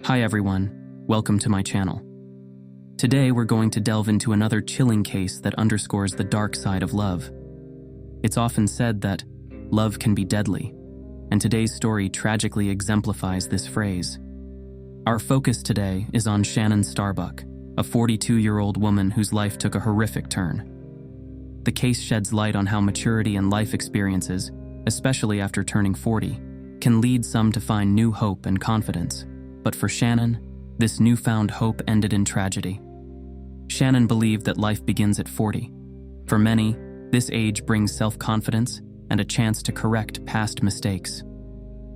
Hi everyone, welcome to my channel. Today we're going to delve into another chilling case that underscores the dark side of love. It's often said that love can be deadly, and today's story tragically exemplifies this phrase. Our focus today is on Shannon Starbuck, a 42-year-old woman whose life took a horrific turn. The case sheds light on how maturity and life experiences, especially after turning 40, can lead some to find new hope and confidence. But for Shannon, this newfound hope ended in tragedy. Shannon believed that life begins at 40. For many, this age brings self-confidence and a chance to correct past mistakes.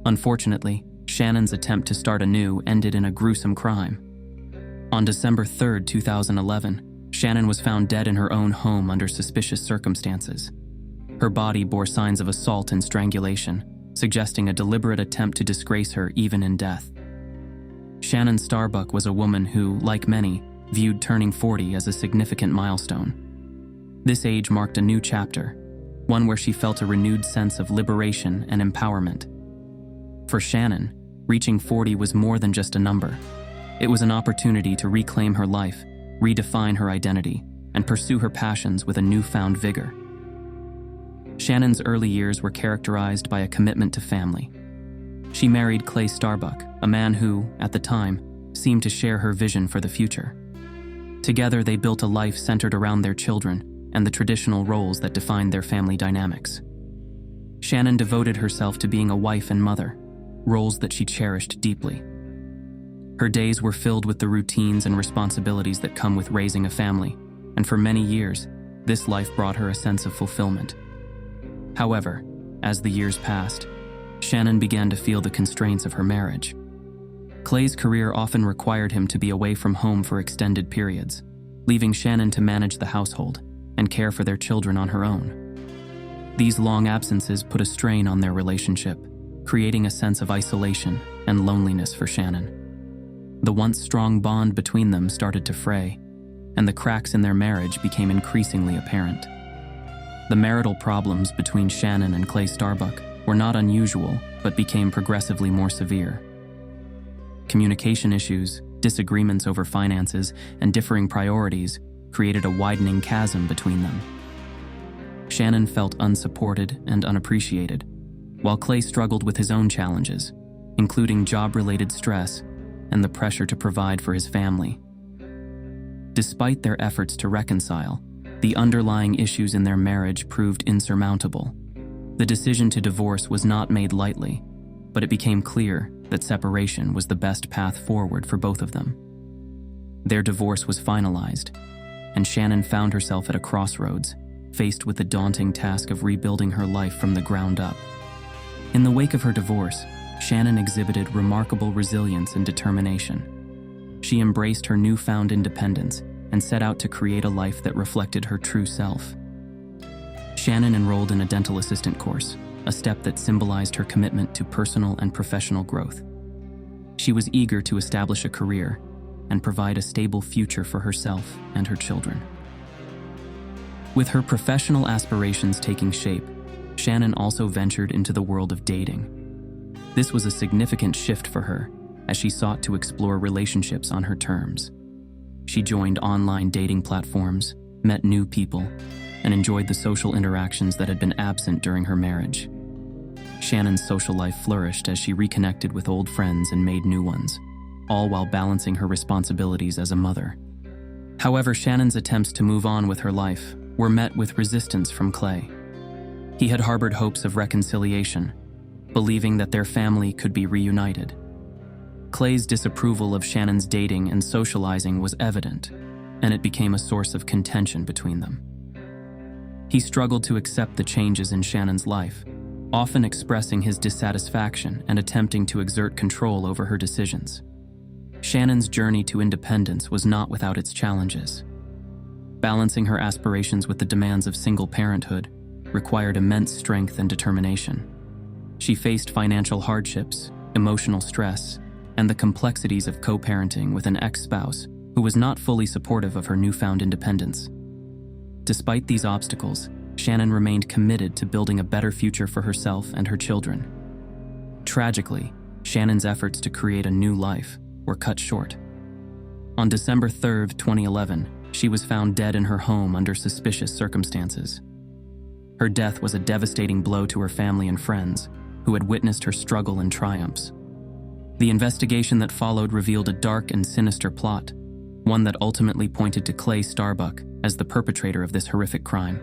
Unfortunately, Shannon's attempt to start anew ended in a gruesome crime. On December 3, 2011, Shannon was found dead in her own home under suspicious circumstances. Her body bore signs of assault and strangulation, suggesting a deliberate attempt to disgrace her even in death. Shannon Starbuck was a woman who, like many, viewed turning 40 as a significant milestone. This age marked a new chapter, one where she felt a renewed sense of liberation and empowerment. For Shannon, reaching 40 was more than just a number. It was an opportunity to reclaim her life, redefine her identity, and pursue her passions with a newfound vigor. Shannon's early years were characterized by a commitment to family. She married Clay Starbuck, a man who, at the time, seemed to share her vision for the future. Together, they built a life centered around their children and the traditional roles that defined their family dynamics. Shannon devoted herself to being a wife and mother, roles that she cherished deeply. Her days were filled with the routines and responsibilities that come with raising a family, and for many years, this life brought her a sense of fulfillment. However, as the years passed, Shannon began to feel the constraints of her marriage. Clay's career often required him to be away from home for extended periods, leaving Shannon to manage the household and care for their children on her own. These long absences put a strain on their relationship, creating a sense of isolation and loneliness for Shannon. The once strong bond between them started to fray, and the cracks in their marriage became increasingly apparent. The marital problems between Shannon and Clay Starbuck were not unusual, but became progressively more severe. Communication issues, disagreements over finances, and differing priorities created a widening chasm between them. Shannon felt unsupported and unappreciated, while Clay struggled with his own challenges, including job-related stress and the pressure to provide for his family. Despite their efforts to reconcile, the underlying issues in their marriage proved insurmountable. The decision to divorce was not made lightly, but it became clear that separation was the best path forward for both of them. Their divorce was finalized, and Shannon found herself at a crossroads, faced with the daunting task of rebuilding her life from the ground up. In the wake of her divorce, Shannon exhibited remarkable resilience and determination. She embraced her newfound independence and set out to create a life that reflected her true self. Shannon enrolled in a dental assistant course, a step that symbolized her commitment to personal and professional growth. She was eager to establish a career and provide a stable future for herself and her children. With her professional aspirations taking shape, Shannon also ventured into the world of dating. This was a significant shift for her, as she sought to explore relationships on her terms. She joined online dating platforms, met new people, and enjoyed the social interactions that had been absent during her marriage. Shannon's social life flourished as she reconnected with old friends and made new ones, all while balancing her responsibilities as a mother. However, Shannon's attempts to move on with her life were met with resistance from Clay. He had harbored hopes of reconciliation, believing that their family could be reunited. Clay's disapproval of Shannon's dating and socializing was evident, and it became a source of contention between them. He struggled to accept the changes in Shannon's life, often expressing his dissatisfaction and attempting to exert control over her decisions. Shannon's journey to independence was not without its challenges. Balancing her aspirations with the demands of single parenthood required immense strength and determination. She faced financial hardships, emotional stress, and the complexities of co-parenting with an ex-spouse who was not fully supportive of her newfound independence. Despite these obstacles, Shannon remained committed to building a better future for herself and her children. Tragically, Shannon's efforts to create a new life were cut short. On December 3, 2011, she was found dead in her home under suspicious circumstances. Her death was a devastating blow to her family and friends, who had witnessed her struggle and triumphs. The investigation that followed revealed a dark and sinister plot, one that ultimately pointed to Clay Starbuck as the perpetrator of this horrific crime.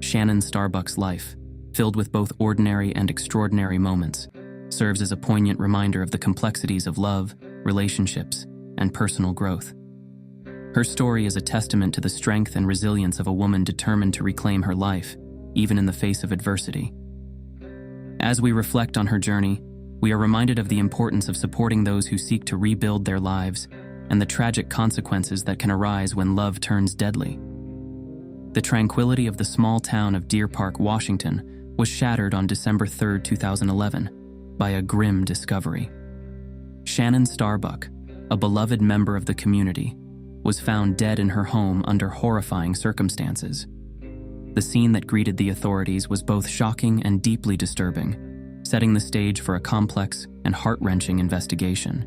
Shannon Starbuck's life, filled with both ordinary and extraordinary moments, serves as a poignant reminder of the complexities of love, relationships, and personal growth. Her story is a testament to the strength and resilience of a woman determined to reclaim her life, even in the face of adversity. As we reflect on her journey, we are reminded of the importance of supporting those who seek to rebuild their lives and the tragic consequences that can arise when love turns deadly. The tranquility of the small town of Deer Park, Washington, was shattered on December 3, 2011, by a grim discovery. Shannon Starbuck, a beloved member of the community, was found dead in her home under horrifying circumstances. The scene that greeted the authorities was both shocking and deeply disturbing, setting the stage for a complex and heart-wrenching investigation.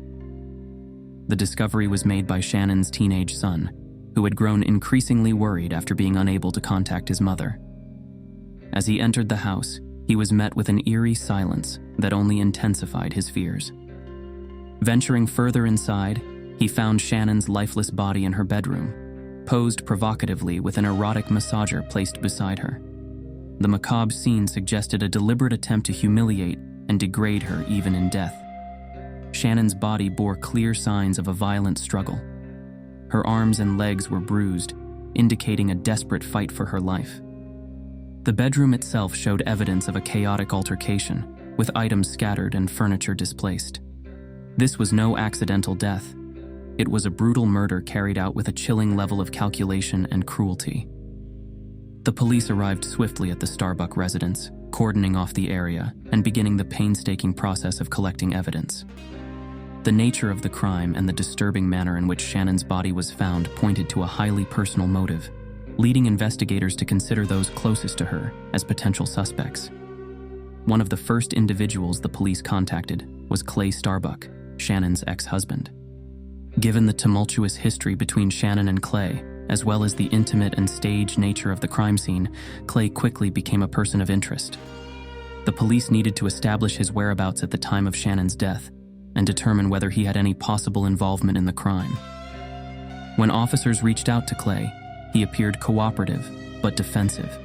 The discovery was made by Shannon's teenage son, who had grown increasingly worried after being unable to contact his mother. As he entered the house, he was met with an eerie silence that only intensified his fears. Venturing further inside, he found Shannon's lifeless body in her bedroom, posed provocatively with an erotic massager placed beside her. The macabre scene suggested a deliberate attempt to humiliate and degrade her even in death. Shannon's body bore clear signs of a violent struggle. Her arms and legs were bruised, indicating a desperate fight for her life. The bedroom itself showed evidence of a chaotic altercation, with items scattered and furniture displaced. This was no accidental death. It was a brutal murder carried out with a chilling level of calculation and cruelty. The police arrived swiftly at the Starbuck residence, cordoning off the area and beginning the painstaking process of collecting evidence. The nature of the crime and the disturbing manner in which Shannon's body was found pointed to a highly personal motive, leading investigators to consider those closest to her as potential suspects. One of the first individuals the police contacted was Clay Starbuck, Shannon's ex-husband. Given the tumultuous history between Shannon and Clay, as well as the intimate and staged nature of the crime scene, Clay quickly became a person of interest. The police needed to establish his whereabouts at the time of Shannon's death and determine whether he had any possible involvement in the crime. When officers reached out to Clay, he appeared cooperative but defensive.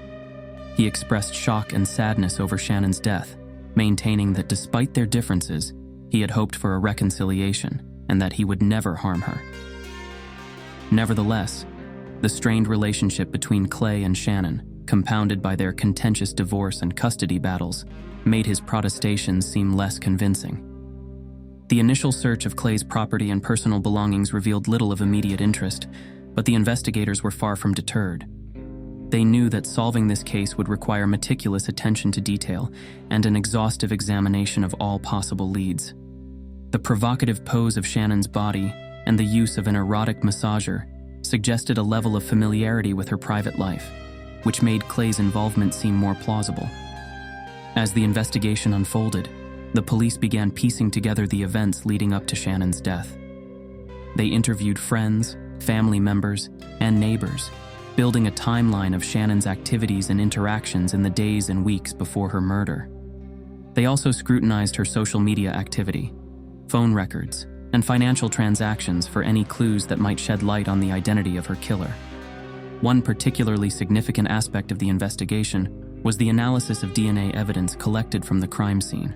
He expressed shock and sadness over Shannon's death, maintaining that despite their differences, he had hoped for a reconciliation and that he would never harm her. Nevertheless, the strained relationship between Clay and Shannon, compounded by their contentious divorce and custody battles, made his protestations seem less convincing. The initial search of Clay's property and personal belongings revealed little of immediate interest, but the investigators were far from deterred. They knew that solving this case would require meticulous attention to detail and an exhaustive examination of all possible leads. The provocative pose of Shannon's body and the use of an erotic massager suggested a level of familiarity with her private life, which made Clay's involvement seem more plausible. As the investigation unfolded, the police began piecing together the events leading up to Shannon's death. They interviewed friends, family members, and neighbors, building a timeline of Shannon's activities and interactions in the days and weeks before her murder. They also scrutinized her social media activity, phone records, and financial transactions for any clues that might shed light on the identity of her killer. One particularly significant aspect of the investigation was the analysis of DNA evidence collected from the crime scene.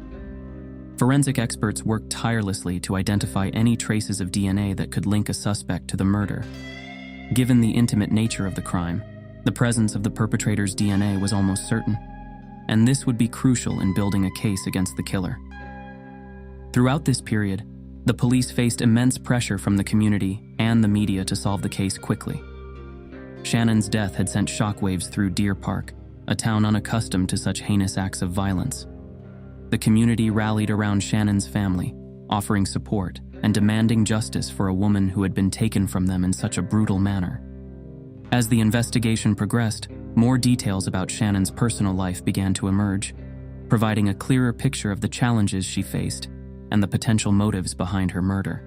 Forensic experts worked tirelessly to identify any traces of DNA that could link a suspect to the murder. Given the intimate nature of the crime, the presence of the perpetrator's DNA was almost certain, and this would be crucial in building a case against the killer. Throughout this period, the police faced immense pressure from the community and the media to solve the case quickly. Shannon's death had sent shockwaves through Deer Park, a town unaccustomed to such heinous acts of violence. The community rallied around Shannon's family, offering support and demanding justice for a woman who had been taken from them in such a brutal manner. As the investigation progressed, more details about Shannon's personal life began to emerge, providing a clearer picture of the challenges she faced and the potential motives behind her murder.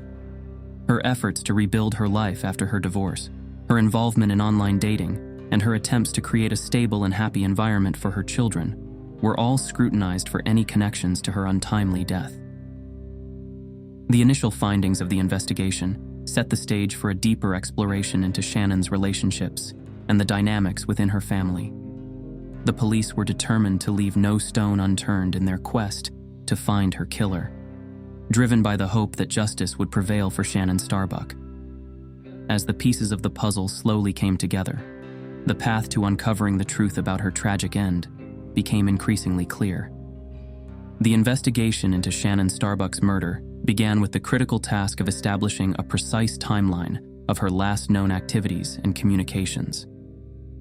Her efforts to rebuild her life after her divorce, her involvement in online dating, and her attempts to create a stable and happy environment for her children were all scrutinized for any connections to her untimely death. The initial findings of the investigation set the stage for a deeper exploration into Shannon's relationships and the dynamics within her family. The police were determined to leave no stone unturned in their quest to find her killer, driven by the hope that justice would prevail for Shannon Starbuck. As the pieces of the puzzle slowly came together, the path to uncovering the truth about her tragic end became increasingly clear. The investigation into Shannon Starbuck's murder began with the critical task of establishing a precise timeline of her last known activities and communications.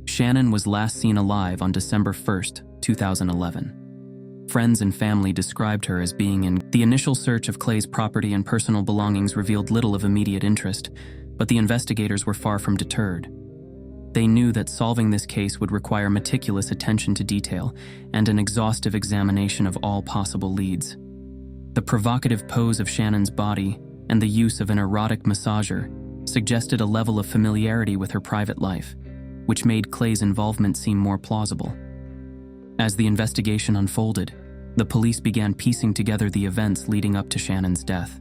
Shannon was last seen alive on December 1st, 2011. Friends and family described her as being in. The initial search of Clay's property and personal belongings revealed little of immediate interest, but the investigators were far from deterred. They knew that solving this case would require meticulous attention to detail and an exhaustive examination of all possible leads. The provocative pose of Shannon's body and the use of an erotic massager suggested a level of familiarity with her private life, which made Clay's involvement seem more plausible. As the investigation unfolded, the police began piecing together the events leading up to Shannon's death.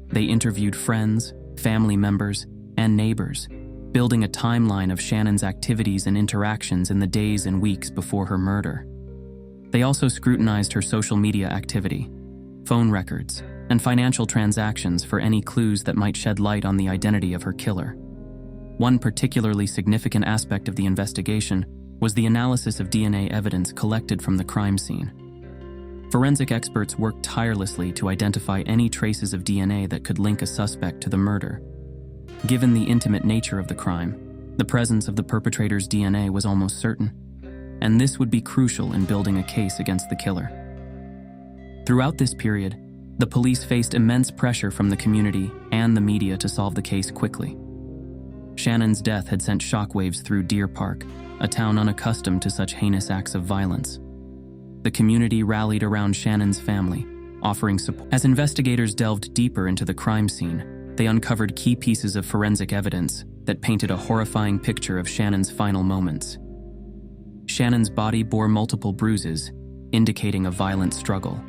They interviewed friends, family members, and neighbors, building a timeline of Shannon's activities and interactions in the days and weeks before her murder. They also scrutinized her social media activity, phone records, and financial transactions for any clues that might shed light on the identity of her killer. One particularly significant aspect of the investigation was the analysis of DNA evidence collected from the crime scene. Forensic experts worked tirelessly to identify any traces of DNA that could link a suspect to the murder. Given the intimate nature of the crime, the presence of the perpetrator's DNA was almost certain, and this would be crucial in building a case against the killer. Throughout this period, the police faced immense pressure from the community and the media to solve the case quickly. Shannon's death had sent shockwaves through Deer Park, a town unaccustomed to such heinous acts of violence. The community rallied around Shannon's family, offering support. As investigators delved deeper into the crime scene, they uncovered key pieces of forensic evidence that painted a horrifying picture of Shannon's final moments. Shannon's body bore multiple bruises, indicating a violent struggle.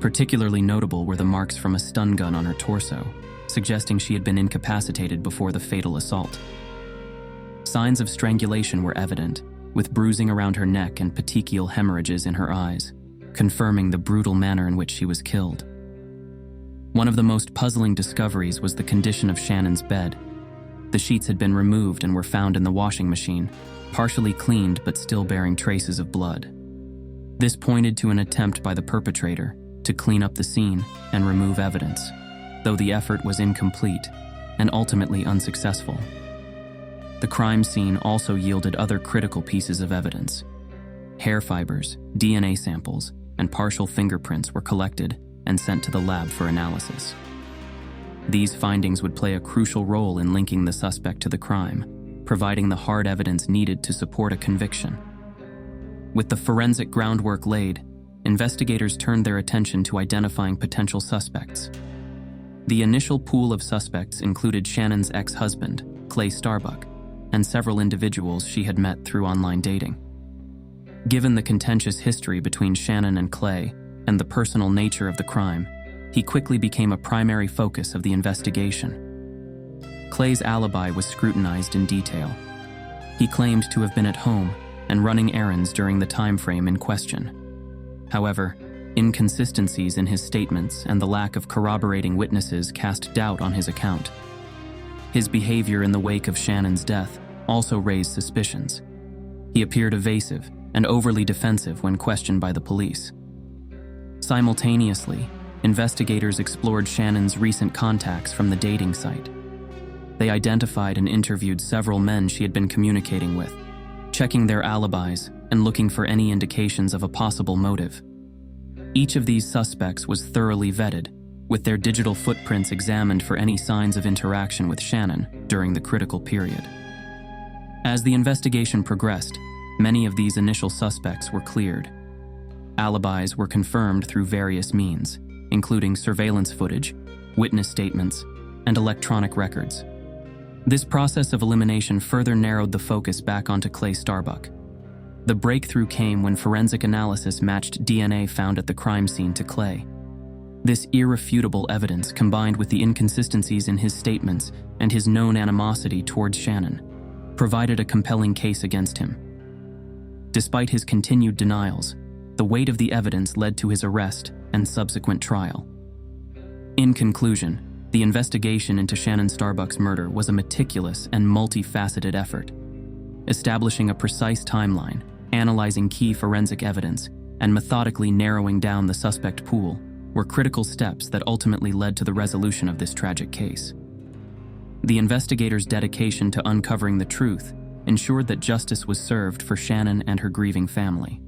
Particularly notable were the marks from a stun gun on her torso, suggesting she had been incapacitated before the fatal assault. Signs of strangulation were evident, with bruising around her neck and petechial hemorrhages in her eyes, confirming the brutal manner in which she was killed. One of the most puzzling discoveries was the condition of Shannon's bed. The sheets had been removed and were found in the washing machine, partially cleaned but still bearing traces of blood. This pointed to an attempt by the perpetrator to clean up the scene and remove evidence, though the effort was incomplete and ultimately unsuccessful. The crime scene also yielded other critical pieces of evidence. Hair fibers, DNA samples, and partial fingerprints were collected and sent to the lab for analysis. These findings would play a crucial role in linking the suspect to the crime, providing the hard evidence needed to support a conviction. With the forensic groundwork laid, investigators turned their attention to identifying potential suspects. The initial pool of suspects included Shannon's ex-husband, Clay Starbuck, and several individuals she had met through online dating. Given the contentious history between Shannon and Clay and the personal nature of the crime, he quickly became a primary focus of the investigation. Clay's alibi was scrutinized in detail. He claimed to have been at home and running errands during the time frame in question. However, inconsistencies in his statements and the lack of corroborating witnesses cast doubt on his account. His behavior in the wake of Shannon's death also raised suspicions. He appeared evasive and overly defensive when questioned by the police. Simultaneously, investigators explored Shannon's recent contacts from the dating site. They identified and interviewed several men she had been communicating with, checking their alibis and looking for any indications of a possible motive. Each of these suspects was thoroughly vetted, with their digital footprints examined for any signs of interaction with Shannon during the critical period. As the investigation progressed, many of these initial suspects were cleared. Alibis were confirmed through various means, including surveillance footage, witness statements, and electronic records. This process of elimination further narrowed the focus back onto Clay Starbuck. The breakthrough came when forensic analysis matched DNA found at the crime scene to Clay. This irrefutable evidence, combined with the inconsistencies in his statements and his known animosity towards Shannon, provided a compelling case against him. Despite his continued denials, the weight of the evidence led to his arrest and subsequent trial. In conclusion, the investigation into Shannon Starbuck's murder was a meticulous and multifaceted effort. Establishing a precise timeline, analyzing key forensic evidence, and methodically narrowing down the suspect pool were critical steps that ultimately led to the resolution of this tragic case. The investigators' dedication to uncovering the truth ensured that justice was served for Shannon and her grieving family.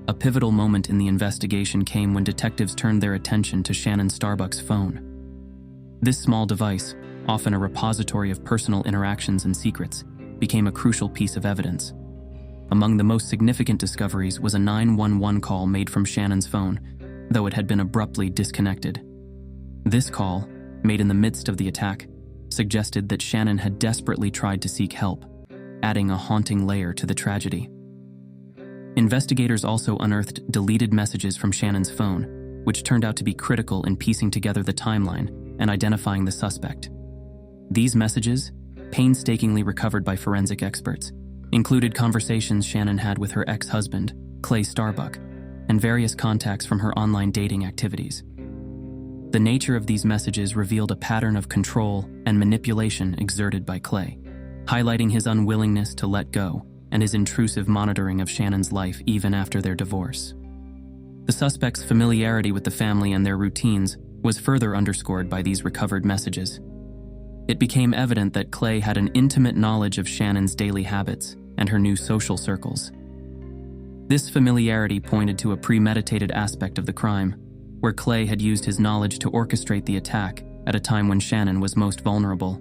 A pivotal moment in the investigation came when detectives turned their attention to Shannon Starbuck's phone. This small device, often a repository of personal interactions and secrets, became a crucial piece of evidence. Among the most significant discoveries was a 911 call made from Shannon's phone, though it had been abruptly disconnected. This call, made in the midst of the attack, suggested that Shannon had desperately tried to seek help, adding a haunting layer to the tragedy. Investigators also unearthed deleted messages from Shannon's phone, which turned out to be critical in piecing together the timeline and identifying the suspect. These messages, painstakingly recovered by forensic experts, included conversations Shannon had with her ex-husband, Clay Starbuck, and various contacts from her online dating activities. The nature of these messages revealed a pattern of control and manipulation exerted by Clay, highlighting his unwillingness to let go and his intrusive monitoring of Shannon's life even after their divorce. The suspect's familiarity with the family and their routines was further underscored by these recovered messages. It became evident that Clay had an intimate knowledge of Shannon's daily habits and her new social circles. This familiarity pointed to a premeditated aspect of the crime, where Clay had used his knowledge to orchestrate the attack at a time when Shannon was most vulnerable.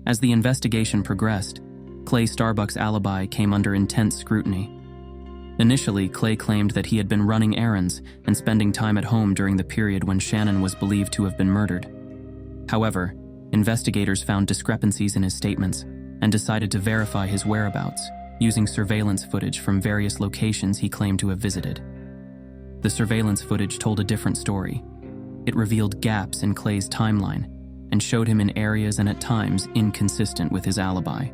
As the investigation progressed, Clay Starbuck's alibi came under intense scrutiny. Initially, Clay claimed that he had been running errands and spending time at home during the period when Shannon was believed to have been murdered. However, investigators found discrepancies in his statements and decided to verify his whereabouts, using surveillance footage from various locations he claimed to have visited. The surveillance footage told a different story. It revealed gaps in Clay's timeline and showed him in areas and at times inconsistent with his alibi.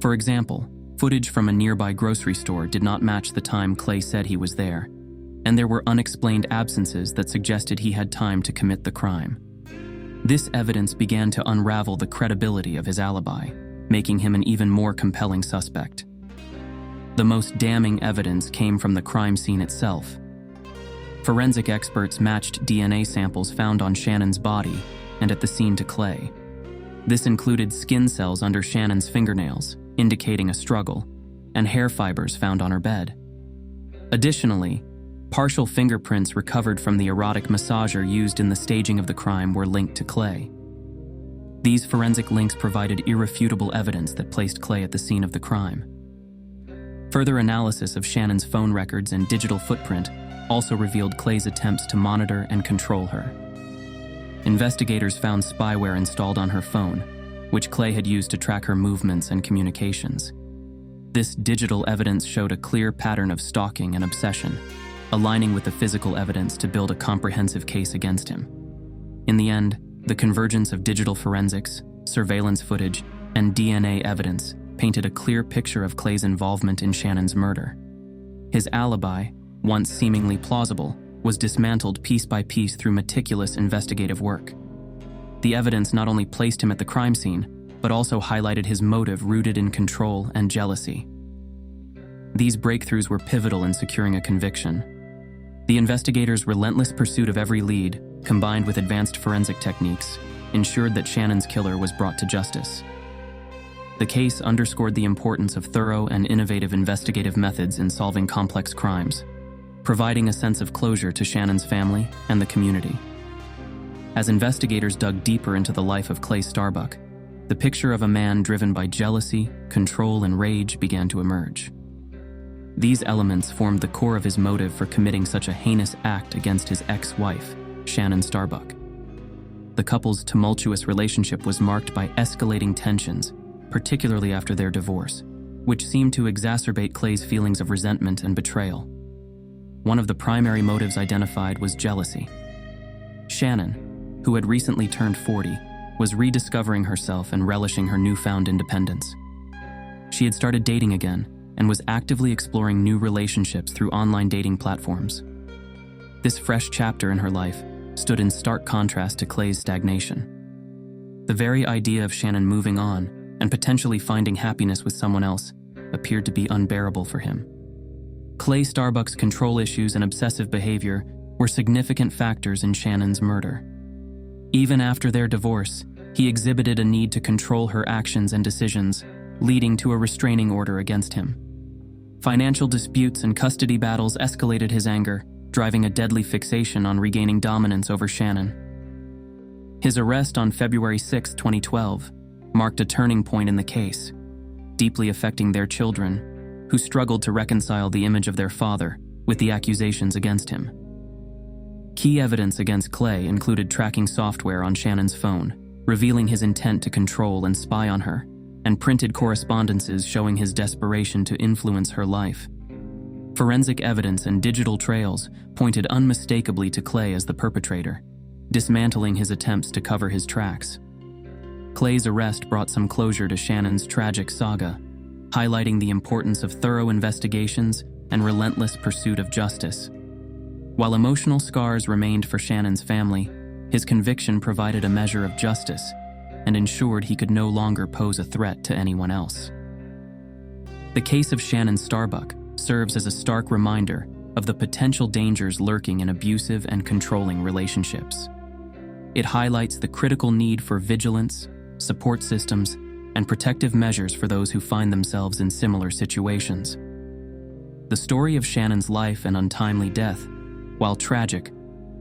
For example, footage from a nearby grocery store did not match the time Clay said he was there, and there were unexplained absences that suggested he had time to commit the crime. This evidence began to unravel the credibility of his alibi, making him an even more compelling suspect. The most damning evidence came from the crime scene itself. Forensic experts matched DNA samples found on Shannon's body and at the scene to Clay. This included skin cells under Shannon's fingernails, indicating a struggle, and hair fibers found on her bed. Additionally, partial fingerprints recovered from the erotic massager used in the staging of the crime were linked to Clay. These forensic links provided irrefutable evidence that placed Clay at the scene of the crime. Further analysis of Shannon's phone records and digital footprint also revealed Clay's attempts to monitor and control her. Investigators found spyware installed on her phone, which Clay had used to track her movements and communications. This digital evidence showed a clear pattern of stalking and obsession, aligning with the physical evidence to build a comprehensive case against him. In the end, the convergence of digital forensics, surveillance footage, and DNA evidence painted a clear picture of Clay's involvement in Shannon's murder. His alibi, once seemingly plausible, was dismantled piece by piece through meticulous investigative work. The evidence not only placed him at the crime scene, but also highlighted his motive rooted in control and jealousy. These breakthroughs were pivotal in securing a conviction. The investigators' relentless pursuit of every lead, combined with advanced forensic techniques, ensured that Shannon's killer was brought to justice. The case underscored the importance of thorough and innovative investigative methods in solving complex crimes, providing a sense of closure to Shannon's family and the community. As investigators dug deeper into the life of Clay Starbuck, the picture of a man driven by jealousy, control, and rage began to emerge. These elements formed the core of his motive for committing such a heinous act against his ex-wife, Shannon Starbuck. The couple's tumultuous relationship was marked by escalating tensions, particularly after their divorce, which seemed to exacerbate Clay's feelings of resentment and betrayal. One of the primary motives identified was jealousy. Shannon, who had recently turned 40, was rediscovering herself and relishing her newfound independence. She had started dating again and was actively exploring new relationships through online dating platforms. This fresh chapter in her life stood in stark contrast to Clay's stagnation. The very idea of Shannon moving on and potentially finding happiness with someone else appeared to be unbearable for him. Clay Starbuck's control issues and obsessive behavior were significant factors in Shannon's murder. Even after their divorce, he exhibited a need to control her actions and decisions, leading to a restraining order against him. Financial disputes and custody battles escalated his anger, driving a deadly fixation on regaining dominance over Shannon. His arrest on February 6, 2012, marked a turning point in the case, deeply affecting their children, who struggled to reconcile the image of their father with the accusations against him. Key evidence against Clay included tracking software on Shannon's phone, revealing his intent to control and spy on her, and printed correspondences showing his desperation to influence her life. Forensic evidence and digital trails pointed unmistakably to Clay as the perpetrator, dismantling his attempts to cover his tracks. Clay's arrest brought some closure to Shannon's tragic saga, highlighting the importance of thorough investigations and relentless pursuit of justice. While emotional scars remained for Shannon's family, his conviction provided a measure of justice and ensured he could no longer pose a threat to anyone else. The case of Shannon Starbuck serves as a stark reminder of the potential dangers lurking in abusive and controlling relationships. It highlights the critical need for vigilance, support systems, and protective measures for those who find themselves in similar situations. The story of Shannon's life and untimely death, while tragic,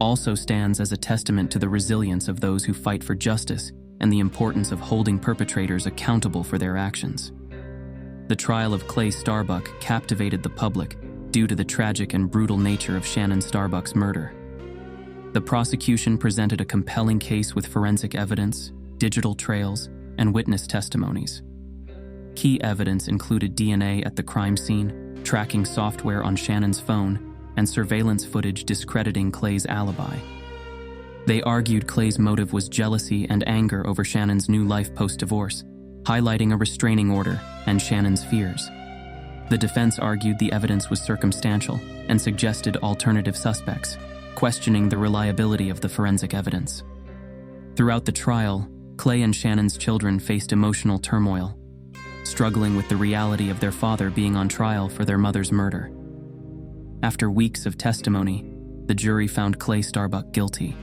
also stands as a testament to the resilience of those who fight for justice and the importance of holding perpetrators accountable for their actions. The trial of Clay Starbuck captivated the public due to the tragic and brutal nature of Shannon Starbuck's murder. The prosecution presented a compelling case with forensic evidence, digital trails, and witness testimonies. Key evidence included DNA at the crime scene, tracking software on Shannon's phone, and surveillance footage discrediting Clay's alibi. They argued Clay's motive was jealousy and anger over Shannon's new life post-divorce, highlighting a restraining order and Shannon's fears. The defense argued the evidence was circumstantial and suggested alternative suspects, questioning the reliability of the forensic evidence. Throughout the trial, Clay and Shannon's children faced emotional turmoil, struggling with the reality of their father being on trial for their mother's murder. After weeks of testimony, the jury found Clay Starbuck guilty.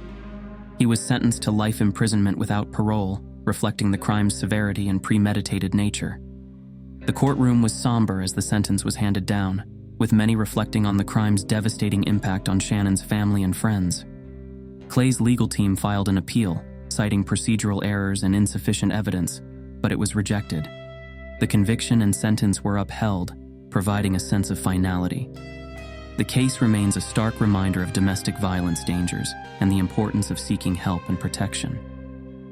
He was sentenced to life imprisonment without parole, reflecting the crime's severity and premeditated nature. The courtroom was somber as the sentence was handed down, with many reflecting on the crime's devastating impact on Shannon's family and friends. Clay's legal team filed an appeal, citing procedural errors and insufficient evidence, but it was rejected. The conviction and sentence were upheld, providing a sense of finality. The case remains a stark reminder of domestic violence dangers and the importance of seeking help and protection.